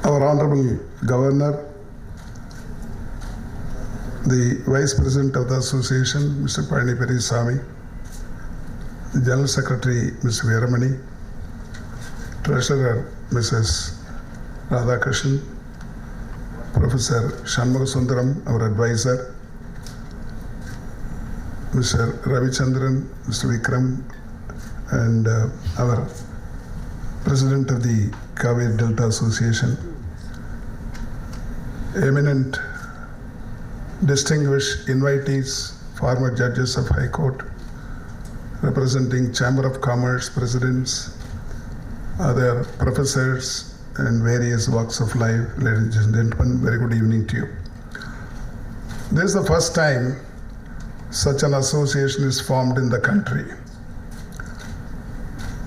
Our Honorable Governor, the Vice President of the Association, Mr. Pani Perisami, the General Secretary, Ms. Veeramani, Treasurer, Mrs. Radhakrishnan, Professor Shanmugasundaram, our advisor, Mr. Ravichandran, Mr. Vikram, and our President of the Kaveri Delta Association, eminent distinguished invitees, former judges of High Court, representing Chamber of Commerce presidents, other professors, and various walks of life, ladies and gentlemen, very good evening to you. This is the first time such an association is formed in the country.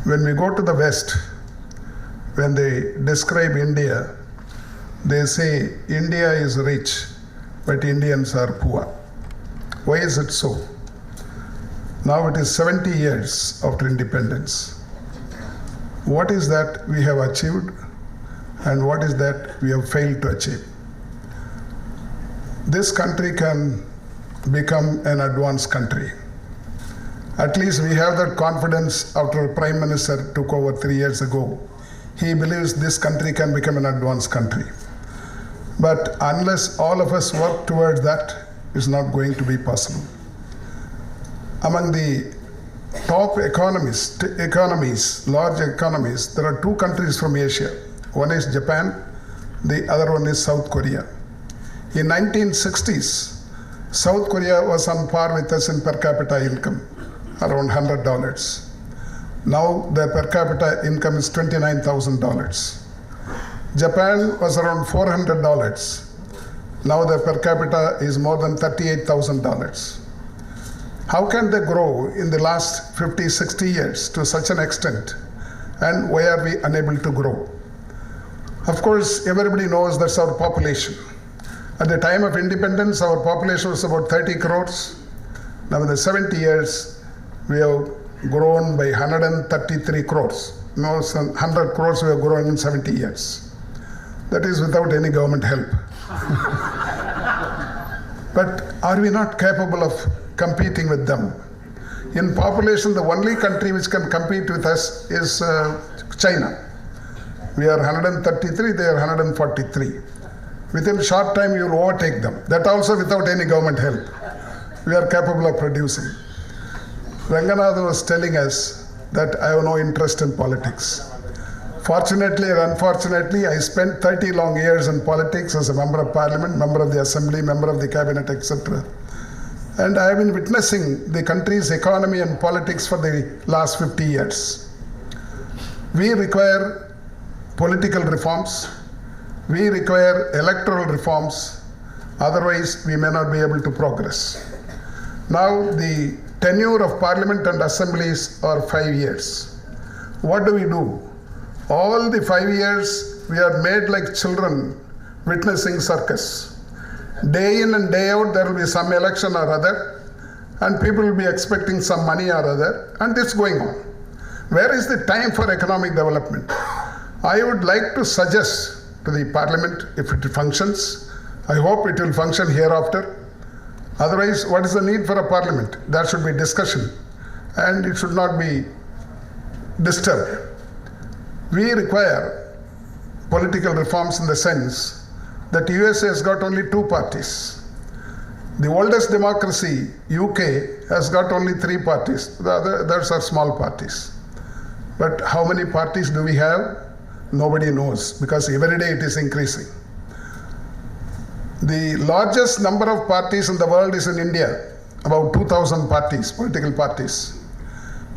When we go to the West, when they describe India, they say India is rich, but Indians are poor. Why is it so? Now it is 70 years after independence. What is that we have achieved, and what is that we have failed to achieve? This country can become an advanced country. At least we have that confidence after the Prime Minister took over 3 years ago. He believes this country can become an advanced country. But unless all of us work towards that, it's not going to be possible. Among the top economies, large economies, there are two countries from Asia. One is Japan, the other one is South Korea. In 1960s, South Korea was on par with us in per capita income, around $100. Now their per capita income is $29,000. Japan was around $400. Now their per capita is more than $38,000. How can they grow in the last 50, 60 years to such an extent? And why are we unable to grow? Of course, everybody knows that's our population. At the time of independence, our population was about 30 crores. Now in the 70 years, we have grown by 133 crores. Now 100 crores we have grown in 70 years. That is without any government help. But are we not capable of competing with them? In population, the only country which can compete with us is China. We are 133, they are 143. Within a short time, you will overtake them. That also without any government help. We are capable of producing. Ranganathan was telling us that I have no interest in politics. Fortunately or unfortunately, I spent 30 long years in politics as a member of parliament, member of the assembly, member of the cabinet, etc. And I have been witnessing the country's economy and politics for the last 50 years. We require political reforms. We require electoral reforms. Otherwise, we may not be able to progress. Now, the tenure of parliament and assemblies are 5 years. What do? All the 5 years, we are made like children witnessing circus. Day in and day out, there will be some election or other, and people will be expecting some money or other, and it's going on. Where is the time for economic development? I would like to suggest to the parliament, if it functions, I hope it will function hereafter. Otherwise, what is the need for a parliament? There should be discussion, and it should not be disturbed. We require political reforms in the sense that USA has got only 2 parties. The oldest democracy, UK, has got only 3 parties. The others are small parties. But how many parties do we have? Nobody knows, because every day it is increasing. The largest number of parties in the world is in India, about 2,000 parties, political parties.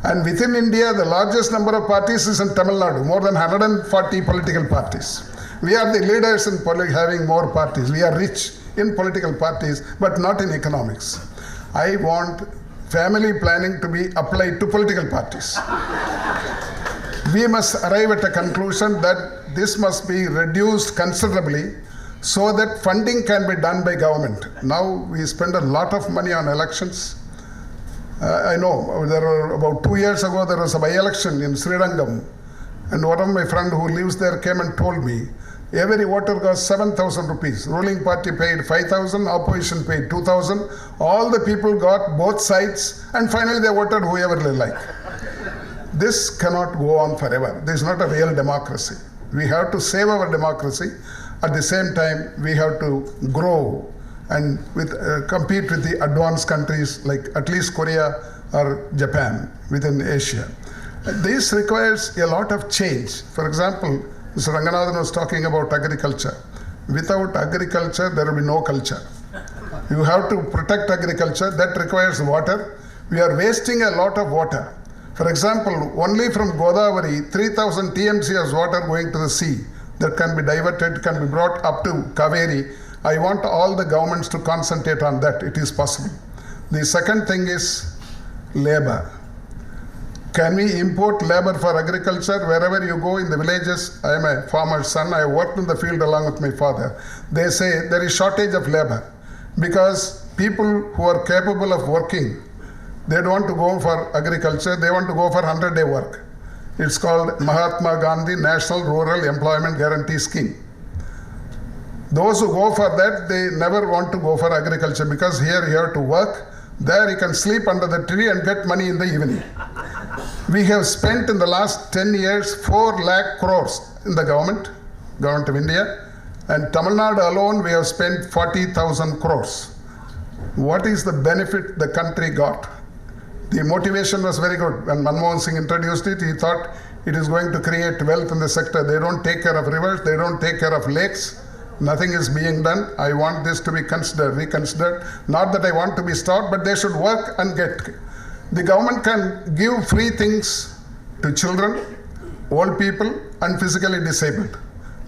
And within India, the largest number of parties is in Tamil Nadu, more than 140 political parties. We are the leaders in having more parties. We are rich in political parties, but not in economics. I want family planning to be applied to political parties. We must arrive at a conclusion that this must be reduced considerably so that funding can be done by government. Now we spend a lot of money on elections. I know there were about 2 years ago there was a by-election in Srirangam, And one of my friends who lives there came and told me, every voter got 7,000 rupees. Ruling party paid 5,000, opposition paid 2,000. All the people got both sides, and finally they voted whoever they like. This cannot go on forever. This is not a real democracy. We have to save our democracy. At the same time, we have to grow and compete with the advanced countries like at least Korea or Japan within Asia. This requires a lot of change. For example, Mr. Ranganathan was talking about agriculture. Without agriculture, there will be no culture. You have to protect agriculture. That requires water. We are wasting a lot of water. For example, only from Godavari, 3,000 TMC of water going to the sea that can be diverted, can be brought up to Kaveri. I want all the governments to concentrate on that. It is possible. The second thing is labor. Can we import labor for agriculture? Wherever you go in the villages, I am a farmer's son, I worked in the field along with my father. They say there is shortage of labor because people who are capable of working, they don't want to go for agriculture, they want to go for 100-day work. It's called Mahatma Gandhi National Rural Employment Guarantee Scheme. Those who go for that, they never want to go for agriculture because here you have to work, there you can sleep under the tree and get money in the evening. We have spent in the last 10 years 4 lakh crores in the government of India, and Tamil Nadu alone we have spent 40,000 crores. What is the benefit the country got? The motivation was very good. When Manmohan Singh introduced it, he thought it is going to create wealth in the sector. They don't take care of rivers, they don't take care of lakes. Nothing is being done. I want this to be reconsidered. Not that I want to be stopped, but they should work and get. The government can give free things to children, old people, and physically disabled.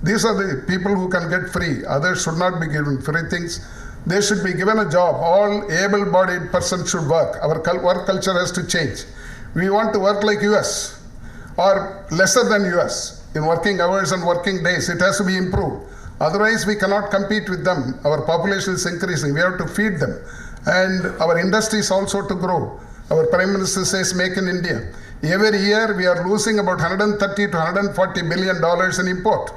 These are the people who can get free. Others should not be given free things. They should be given a job. All able-bodied persons should work. Our work culture has to change. We want to work like US or lesser than US in working hours and working days. It has to be improved. Otherwise, we cannot compete with them. Our population is increasing. We have to feed them. And our industries also to grow. Our Prime Minister says, make in India. Every year, we are losing about $130 to $140 billion in import.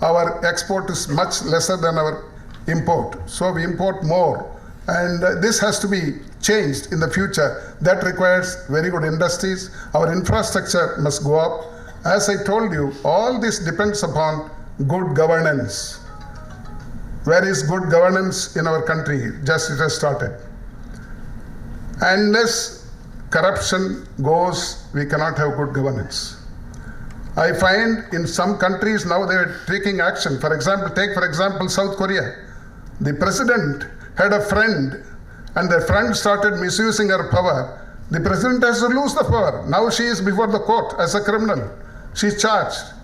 Our export is much lesser than our import. So we import more. And this has to be changed in the future. That requires very good industries. Our infrastructure must go up. As I told you, all this depends upon good governance. Where is good governance in our country? Just it has started. Unless corruption goes, we cannot have good governance. I find in some countries now they are taking action. For example, take for example South Korea. The president had a friend and the friend started misusing her power. The president has to lose the power. Now she is before the court as a criminal. She is charged.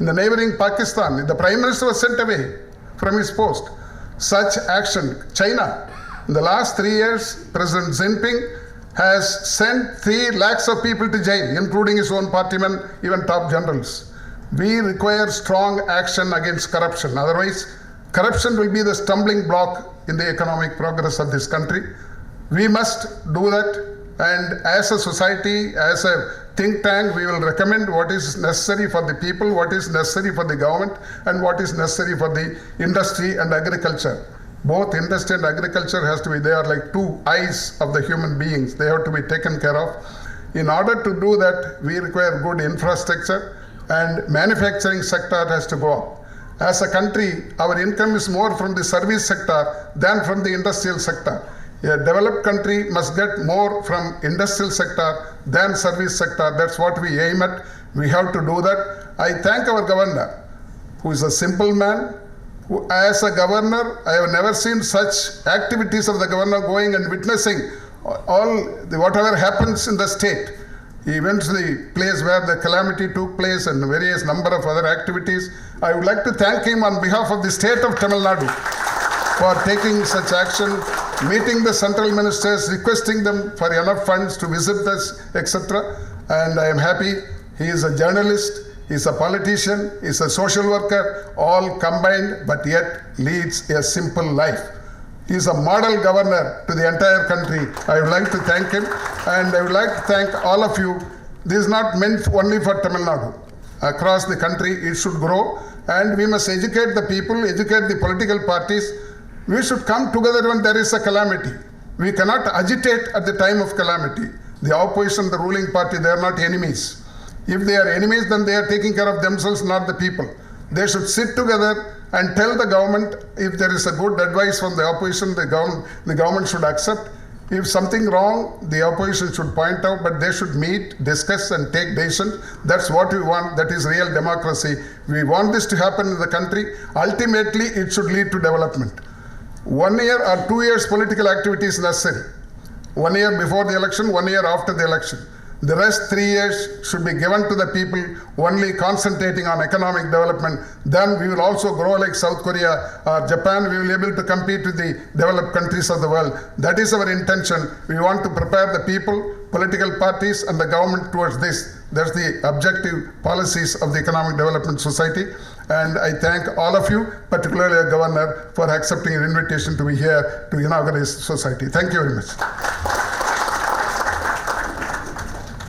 In the neighboring Pakistan, the Prime Minister was sent away from his post. Such action. China, in the last 3 years, President Xi Jinping has sent 3 lakhs of people to jail, including his own partymen, even top generals. We require strong action against corruption. Otherwise, corruption will be the stumbling block in the economic progress of this country. We must do that. And as a society, as a think tank, we will recommend what is necessary for the people, what is necessary for the government, and what is necessary for the industry and agriculture. Both industry and agriculture has to be, they are like 2 eyes of the human beings. They have to be taken care of. In order to do that, we require good infrastructure, and manufacturing sector has to go up. As a country, our income is more from the service sector than from the industrial sector. A developed country must get more from industrial sector than service sector. That's what we aim at. We have to do that. I thank our governor, who is a simple man. Who, as a governor, I have never seen such activities of the governor going and witnessing whatever happens in the state. He went to the place where the calamity took place and various number of other activities. I would like to thank him on behalf of the state of Tamil Nadu for taking such action, meeting the central ministers, requesting them for enough funds to visit us, etc. And I am happy. He is a journalist, he is a politician, he is a social worker, all combined, but yet leads a simple life. He is a model governor to the entire country. I would like to thank him, and I would like to thank all of you. This is not meant only for Tamil Nadu. across the country, it should grow. And we must educate the people, educate the political parties. We should come together when there is a calamity. We cannot agitate at the time of calamity. The opposition, the ruling party, they are not enemies. If they are enemies, then they are taking care of themselves, not the people. They should sit together and tell the government if there is a good advice from the opposition, the government should accept. If something wrong, the opposition should point out, but they should meet, discuss, and take decisions. That's what we want. That is real democracy. We want this to happen in the country. Ultimately, it should lead to development. 1 year or 2 years political activity is necessary. 1 year before the election, 1 year after the election. The rest 3 years should be given to the people, only concentrating on economic development. Then we will also grow like South Korea or Japan. We will be able to compete with the developed countries of the world. That is our intention. We want to prepare the people, political parties, and the government towards this. That's the objective policies of the Economic Development Society. And I thank all of you, particularly the Governor, for accepting an invitation to be here to inaugurate this society. Thank you very much.